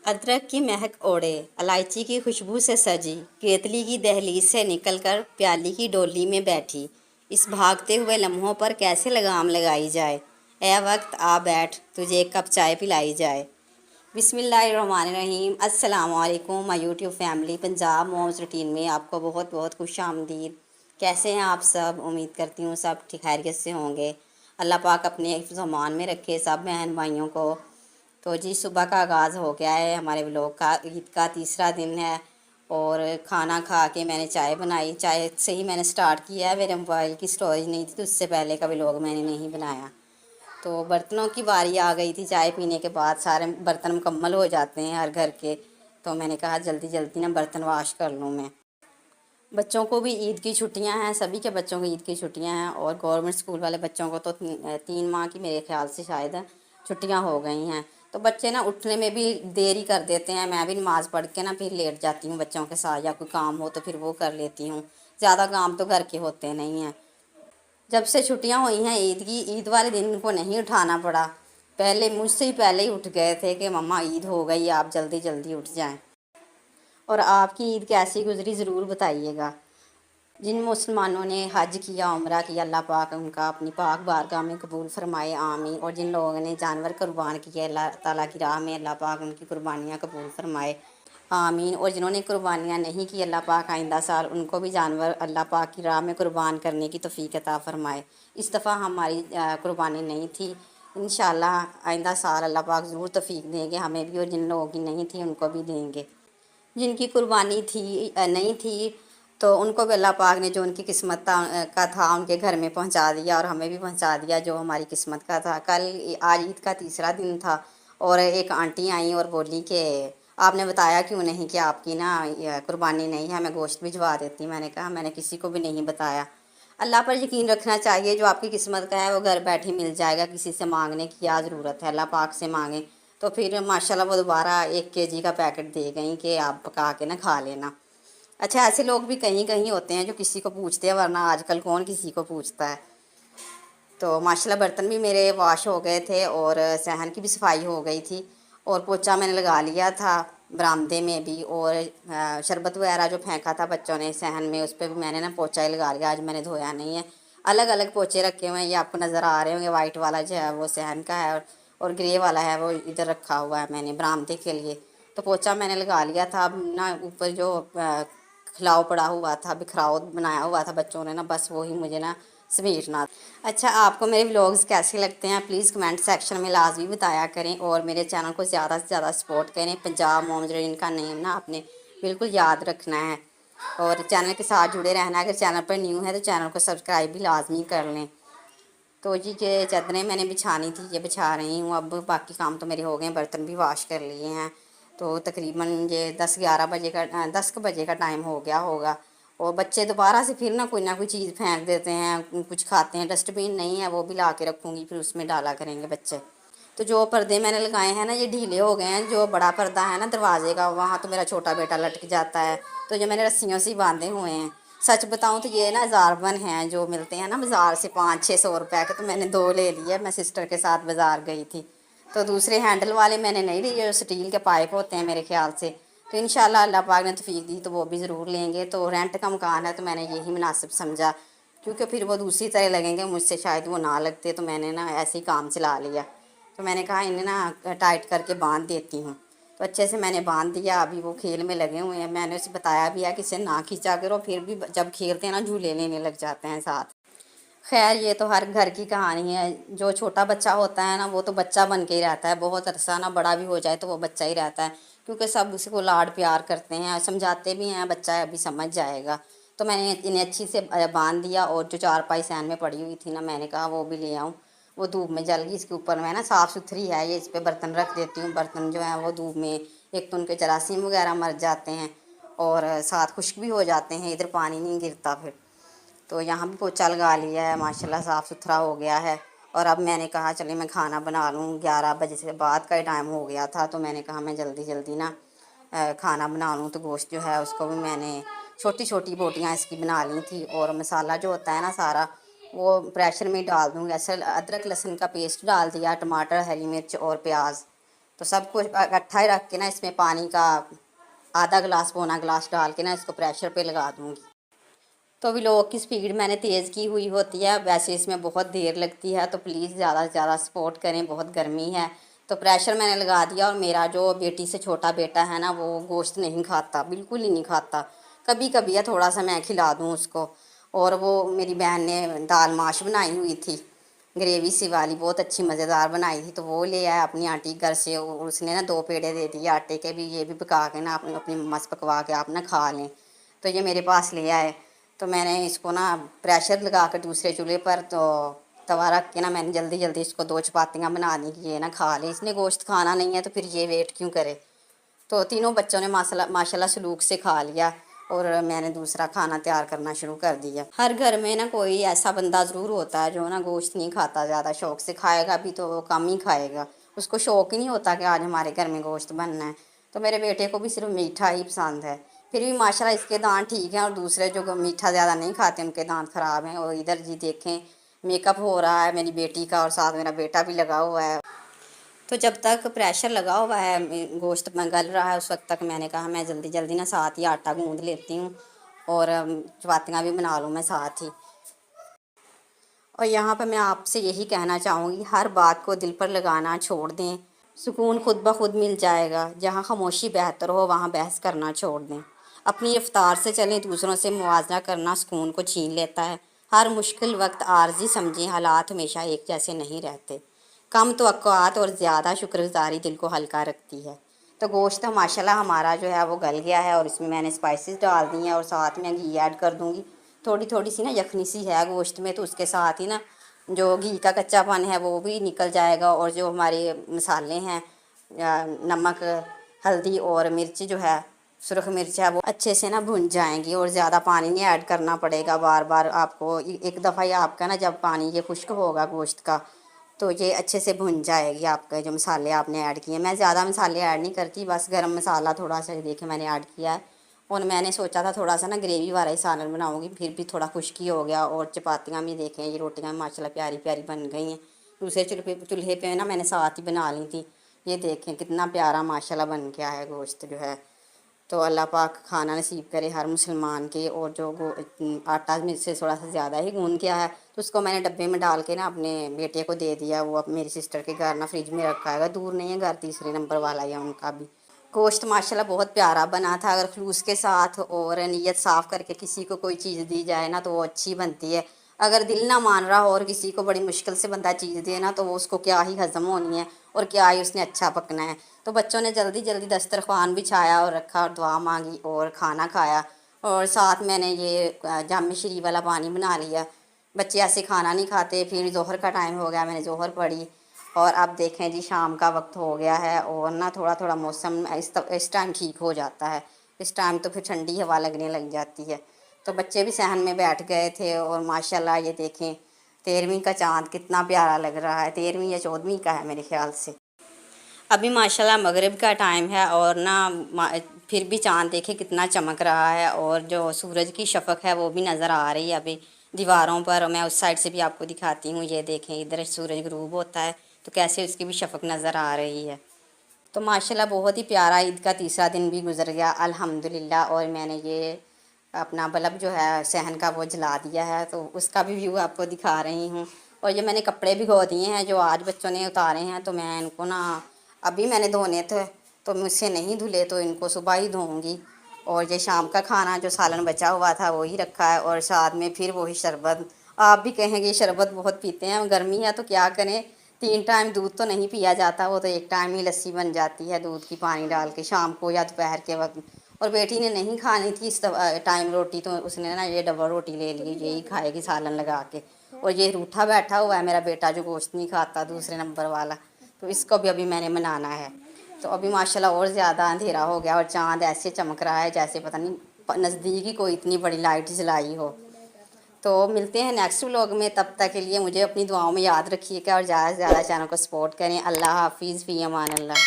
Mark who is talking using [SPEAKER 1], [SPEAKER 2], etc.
[SPEAKER 1] अदरक की महक ओढ़े, इलायची की खुशबू से सजी, केतली की दहलीज से निकलकर प्याली की डोली में बैठी। इस भागते हुए लम्हों पर कैसे लगाम लगाई जाए। ए वक्त आ बैठ, तुझे एक कप चाय पिलाई जाए। बिस्मिल्लाहिर्रहमानिर्रहीम। अस्सलाम वालेकुम my YouTube family. Punjab mom's routine में आपको बहुत बहुत खुश आमदीद। कैसे हैं आप सब? उम्मीद करती हूँ सब खैरियत से होंगे। अल्लाह पाक अपने ज़मान में रखे सब बहन भाइयों को। तो जी सुबह का आगाज़ हो गया है हमारे व्लॉग का। ईद का तीसरा दिन है और खाना खा के मैंने चाय बनाई। चाय से ही मैंने स्टार्ट किया है। मेरे मोबाइल की स्टोरेज नहीं थी तो उससे पहले का व्लॉग मैंने नहीं बनाया। तो बर्तनों की बारी आ गई थी। चाय पीने के बाद सारे बर्तन मुकम्मल हो जाते हैं हर घर के। तो मैंने कहा जल्दी जल्दी ना बर्तन वाश कर लूँ मैं। बच्चों को भी ईद की छुट्टियां हैं, सभी के बच्चों को ईद की छुट्टियां हैं और गवर्नमेंट स्कूल वाले बच्चों को तो 3 माह की मेरे ख्याल से शायद छुट्टियां हो गई हैं। तो बच्चे ना उठने में भी देरी कर देते हैं। मैं भी नमाज़ पढ़ के ना फिर लेट जाती हूँ बच्चों के साथ, या कोई काम हो तो फिर वो कर लेती हूँ। ज़्यादा काम तो घर के होते नहीं हैं। जब से छुट्टियां हुई हैं ईद की, ईद वाले दिन इनको नहीं उठाना पड़ा। पहले मुझसे ही पहले ही उठ गए थे कि मम्मा ईद हो गई, आप जल्दी जल्दी उठ जाएं। और आपकी ईद कैसी गुजरी ज़रूर बताइएगा। जिन मुसलमानों ने हज किया, उम्रा किया, अल्लाह पाक उनका अपनी पाक बारगाह में कबूल फरमाए, आमीन। और जिन लोगों ने जानवर कुर्बान किए, अल्लाह ताला की राह में, अल्लाह पाक उनकी कुर्बानियाँ कबूल फरमाए, आमीन। और जिन्होंने कुर्बानियाँ नहीं की, अल्लाह पाक आइंदा साल उनको भी जानवर अल्लाह पाक की राह में कुर्बान करने की तौफीक अता फरमाए। इस दफ़ा हमारी कुर्बानी नहीं थी। इंशाल्लाह आइंदा साल अल्लाह पाक ज़रूर तौफीक देंगे हमें भी, और जिन लोगों की नहीं थी उनको भी देंगे। जिनकी कुर्बानी थी नहीं थी तो उनको भी अल्लाह पाक ने जो उनकी किस्मत का था उनके घर में पहुंचा दिया, और हमें भी पहुंचा दिया जो हमारी किस्मत का था। कल आज ईद का तीसरा दिन था और एक आंटी आई और बोली कि आपने बताया क्यों नहीं कि आपकी ना कुर्बानी नहीं है, मैं गोश्त भिजवा देती। मैंने कहा मैंने किसी को भी नहीं बताया। अल्लाह पर यकीन रखना चाहिए, जो आपकी किस्मत का है वो घर बैठे मिल जाएगा। किसी से मांगने की क्या ज़रूरत है, अल्लाह पाक से मांगें। तो फिर माशाल्लाह वो दोबारा 1 kg का पैकेट दे गई कि आप पका के ना खा लेना। अच्छा, ऐसे लोग भी कहीं कहीं होते हैं जो किसी को पूछते हैं, वरना आजकल कौन किसी को पूछता है। तो माशाल्लाह बर्तन भी मेरे वॉश हो गए थे और सहन की भी सफाई हो गई थी, और पोछा मैंने लगा लिया था बरामदे में भी। और शरबत वगैरह जो फेंका था बच्चों ने सहन में, उस पर भी मैंने ना पोछा ही लगा लिया। आज मैंने धोया नहीं है। अलग अलग पोछे रखे हुए हैं, ये आपको नज़र आ रहे होंगे। वाइट वाला जो है वो सहन का है, और ग्रे वाला है वो इधर रखा हुआ है मैंने बरामदे के लिए। तो पोछा मैंने लगा लिया था। अब ना ऊपर जो खिलाव पड़ा हुआ था, बिखराव बनाया हुआ था बच्चों ने ना, बस वही मुझे ना समेटना। अच्छा, आपको मेरे व्लॉग्स कैसे लगते हैं प्लीज़ कमेंट सेक्शन में लाजमी बताया करें, और मेरे चैनल को ज़्यादा से ज़्यादा सपोर्ट करें। पंजाब मोम्स रूटीन का नेम ना आपने बिल्कुल याद रखना है, और चैनल के साथ जुड़े रहना है। अगर चैनल पर न्यू है तो चैनल को सब्सक्राइब भी लाजमी कर लें। तो जी ये चादरें मैंने बिछानी थी, ये बिछा रही हूँ। अब बाकी काम तो मेरे हो गए, बर्तन भी वॉश कर लिए हैं। तो तकरीबन ये 10 का टाइम हो गया होगा। और बच्चे दोबारा से फिर ना कोई चीज़ फेंक देते हैं, कुछ खाते हैं। डस्टबिन नहीं है, वो भी ला के रखूँगी, फिर उसमें डाला करेंगे बच्चे। तो जो पर्दे मैंने लगाए हैं ना ये ढीले हो गए हैं। जो बड़ा पर्दा है ना दरवाजे का, वहाँ तो मेरा छोटा बेटा लटक जाता है, तो जो मैंने रस्सियों से बांधे हुए हैं। सच बताऊं तो ये ना ज़ारबन हैं जो मिलते हैं ना बाज़ार से, 500-600 रुपये के। तो मैंने 2 ले लिए। मैं सिस्टर के साथ बाज़ार गई थी, तो दूसरे हैंडल वाले मैंने नहीं लिए, जो स्टील के पाइप होते हैं मेरे ख्याल से। तो इंशाल्लाह अल्लाह पाक ने तौफीक दी तो वो भी ज़रूर लेंगे। तो रेंट का मकान है तो मैंने यही मुनासिब समझा, क्योंकि फिर वो दूसरी तरह लगेंगे मुझसे, शायद वो ना लगते। तो मैंने ना ऐसे ही काम चला लिया। तो मैंने कहा इन्हें ना टाइट करके बांध देती हूँ। तो अच्छे से मैंने बांध दिया। अभी वो खेल में लगे हुए हैं। मैंने उसे बताया भी है कि इसे ना खींचा करो, फिर भी जब खेलते हैं ना झूले लेने लग जाते हैं साथ। खैर ये तो हर घर की कहानी है। जो छोटा बच्चा होता है ना वो तो बच्चा बन के ही रहता है बहुत अरसा ना, बड़ा भी हो जाए तो वो बच्चा ही रहता है, क्योंकि सब उसको लाड प्यार करते हैं, समझाते भी हैं। बच्चा अभी समझ जाएगा। तो मैंने इन्हें अच्छी से बांध दिया। और जो चारपाई सहन में पड़ी हुई थी ना, मैंने कहा वो भी ले आऊँ। वो धूप में जल गई। इसके ऊपर मैं ना साफ़ सुथरी है ये, इस पर बर्तन रख देती हूँ। बर्तन जो है वो धूप में, एक तो उनके जरासीम वगैरह मर जाते हैं और साथ खुश्क भी हो जाते हैं, इधर पानी नहीं गिरता फिर। तो यहाँ भी पोछा लगा लिया है, माशाल्लाह साफ़ सुथरा हो गया है। और अब मैंने कहा चलिए मैं खाना बना लूँ। 11 बजे से बाद का ही टाइम हो गया था, तो मैंने कहा मैं जल्दी जल्दी ना खाना बना लूँ। तो गोश्त जो है उसको भी मैंने छोटी छोटी बोटियाँ इसकी बना ली थी, और मसाला जो होता है ना सारा वो प्रेशर में डाल दूँगी। असल अदरक लहसुन का पेस्ट डाल दिया, टमाटर, हरी मिर्च और प्याज, तो सब कुछ इकट्ठा ही रख के ना इसमें पानी का आधा गिलास पौना गिलास डाल के ना इसको प्रेशर पे लगा दूँगी। तो व्लॉग की स्पीड मैंने तेज़ की हुई होती है, वैसे इसमें बहुत देर लगती है, तो प्लीज़ ज़्यादा से ज़्यादा सपोर्ट करें, बहुत गर्मी है। तो प्रेशर मैंने लगा दिया और मेरा जो बेटी से छोटा बेटा है ना वो गोश्त नहीं खाता, बिल्कुल ही नहीं खाता। कभी कभी है थोड़ा सा मैं खिला दूँ उसको। और वो मेरी बहन ने दाल माश बनाई हुई थी, ग्रेवी सी वाली, बहुत अच्छी मज़ेदार बनाई थी, तो वो ले आया अपनी आंटी घर से और उसने ना 2 पेड़े दे दिए आटे के भी, ये भी पका के ना अपनी मम्मा से पकवा के आप ना खा लें। तो ये मेरे पास ले आए, तो मैंने इसको ना प्रेशर लगा कर दूसरे चूल्हे पर तो तवा रख के ना मैंने जल्दी जल्दी इसको 2 चपातियाँ बना दी कि ये ना खा ले, इसने गोश्त खाना नहीं है तो फिर ये वेट क्यों करे। तो तीनों बच्चों ने माशाल्लाह सलूक से खा लिया और मैंने दूसरा खाना तैयार करना शुरू कर दिया। हर घर में ना कोई ऐसा बंदा ज़रूर होता है जो ना गोश्त नहीं खाता, ज़्यादा शौक़ से खाएगा भी तो वो कम ही खाएगा, उसको शौक़ ही नहीं होता कि आज हमारे घर में गोश्त बनना है। तो मेरे बेटे को भी सिर्फ मीठा ही पसंद है, फिर भी माशाल्लाह इसके दांत ठीक हैं और दूसरे जो मीठा ज़्यादा नहीं खाते उनके दांत ख़राब हैं। और इधर जी देखें मेकअप हो रहा है मेरी बेटी का और साथ मेरा बेटा भी लगा हुआ है। तो जब तक प्रेशर लगा हुआ है गोश्त में गल रहा है उस वक्त तक मैंने कहा मैं जल्दी जल्दी ना साथ ही आटा गूँध लेती हूँ और चपातियाँ भी बना लूँ मैं साथ ही। और यहाँ पर मैं आपसे यही कहना चाहूँगी, हर बात को दिल पर लगाना छोड़ दें, सुकून खुद ब खुद मिल जाएगा। जहाँ खामोशी बेहतर हो वहाँ बहस करना छोड़ दें। अपनी रफ्तार से चलें, दूसरों से मुवाजना करना सुकून को छीन लेता है। हर मुश्किल वक्त आर्जी समझें, हालात हमेशा एक जैसे नहीं रहते। कम तवक्कुआत और ज़्यादा शुक्रगुज़ारी दिल को हल्का रखती है। तो गोश्त माशाल्लाह हमारा जो है वो गल गया है और इसमें मैंने स्पाइसेस डाल दी हैं और साथ में घी ऐड कर दूँगी। थोड़ी थोड़ी सी ना यखनी सी है गोश्त में, तो उसके साथ ही ना जो घी का कच्चापन है वो भी निकल जाएगा और जो हमारे मसाले हैं नमक, हल्दी और मिर्च जो है सुरख मिर्च है वो अच्छे से ना भुन जाएंगी और ज़्यादा पानी नहीं ऐड करना पड़ेगा बार बार आपको। एक दफ़ा ही आपका ना जब पानी ये खुश्क होगा गोश्त का तो ये अच्छे से भुन जाएगी आपके जो मसाले आपने ऐड किए। मैं ज़्यादा मसाले ऐड नहीं करती, बस गरम मसाला थोड़ा सा देखे मैंने ऐड किया है। और मैंने सोचा था थोड़ा सा ना ग्रेवी वाला ही सालन बनाऊंगी, फिर भी थोड़ा खुश्की हो गया। और चपातियाँ भी देखें, ये रोटियाँ माशाल्लाह प्यारी प्यारी बन गई हैं। दूसरे चूल्हे पे ना मैंने साथ ही बना ली थी। ये देखें कितना प्यारा माशाल्लाह बन गया है गोश्त जो है। तो अल्लाह पाक खाना नसीब करे हर मुसलमान के। और जो आटा मुझसे थोड़ा सा ज़्यादा ही गूँध गया है तो उसको मैंने डब्बे में डाल के ना अपने बेटे को दे दिया। वो अब मेरी सिस्टर के घर ना फ्रिज में रखा है, दूर नहीं है घर, तीसरे नंबर वाला है उनका भी। गोश्त माशाल्लाह बहुत प्यारा बना था। अगर खलूस के साथ और नीयत साफ़ करके किसी को कोई चीज़ दी जाए ना तो वो अच्छी बनती है। अगर दिल ना मान रहा हो और किसी को बड़ी मुश्किल से बंदा चीज़ दे ना तो वो उसको क्या ही हज़म होनी है और क्या ही उसने अच्छा पकना है। तो बच्चों ने जल्दी जल्दी दस्तरखान बिछाया और रखा और दुआ मांगी और खाना खाया। और साथ मैंने ये जाम शरी वाला पानी बना लिया। बच्चे ऐसे खाना नहीं खाते। फिर ज़ोहर का टाइम हो गया, मैंने ज़ोहर पढ़ी। और अब देखें जी शाम का वक्त हो गया है और ना थोड़ा थोड़ा मौसम इस टाइम ठीक हो जाता है। इस टाइम तो फिर ठंडी हवा लगने लग जाती है। तो बच्चे भी सहन में बैठ गए थे और माशाल्लाह ये देखें 13वीं का चाँद कितना प्यारा लग रहा है। 13वीं या 14वीं का है मेरे ख्याल से। अभी माशाल्लाह मगरिब का टाइम है और ना फिर भी चाँद देखे कितना चमक रहा है और जो सूरज की शफ़क़ है वो भी नज़र आ रही है अभी दीवारों पर। मैं उस साइड से भी आपको दिखाती हूँ। ये देखें इधर सूरज ग़ुरूब होता है तो कैसे उसकी भी शफ़क़ नज़र आ रही है। तो माशाल्लाह बहुत ही प्यारा ईद का तीसरा दिन भी गुज़र गया अल्हम्दुलिल्लाह। और मैंने ये अपना बल्ब जो है सहन का वो जला दिया है तो उसका भी व्यू आपको दिखा रही हूँ। और ये मैंने कपड़े भिगो दिए हैं जो आज बच्चों ने उतारे हैं, तो मैं इनको ना अभी मैंने धोने थे तो मुझसे नहीं धुले तो इनको सुबह ही धोऊँगी। और ये शाम का खाना जो सालन बचा हुआ था वही रखा है और साथ में फिर वही शरबत। आप भी कहेंगे शरबत बहुत पीते हैं, गर्मी है तो क्या करें, 3 टाइम दूध तो नहीं पिया जाता, वो तो एक टाइम ही लस्सी बन जाती है दूध की पानी डाल के शाम को या दोपहर के वक्त। और बेटी ने नहीं खानी थी इस टाइम रोटी तो उसने ना ये डबल रोटी ले ली, यही खाएगी सालन लगा के। और ये रूठा बैठा हुआ है मेरा बेटा जो गोश्त नहीं खाता दूसरे नंबर वाला, तो इसको भी अभी मैंने मनाना है। तो अभी माशाल्लाह और ज़्यादा अंधेरा हो गया और चाँद ऐसे चमक रहा है जैसे पता नहीं नज़दीक ही कोई इतनी बड़ी लाइट जलाई हो। तो मिलते हैं नेक्स्ट व्लॉग में, तब तक के लिए मुझे अपनी दुआओं में याद रखिएगा और ज़्यादा से ज़्यादा चैनल को सपोर्ट करें। अल्लाह हाफिज़, फ़ी अमान अल्लाह।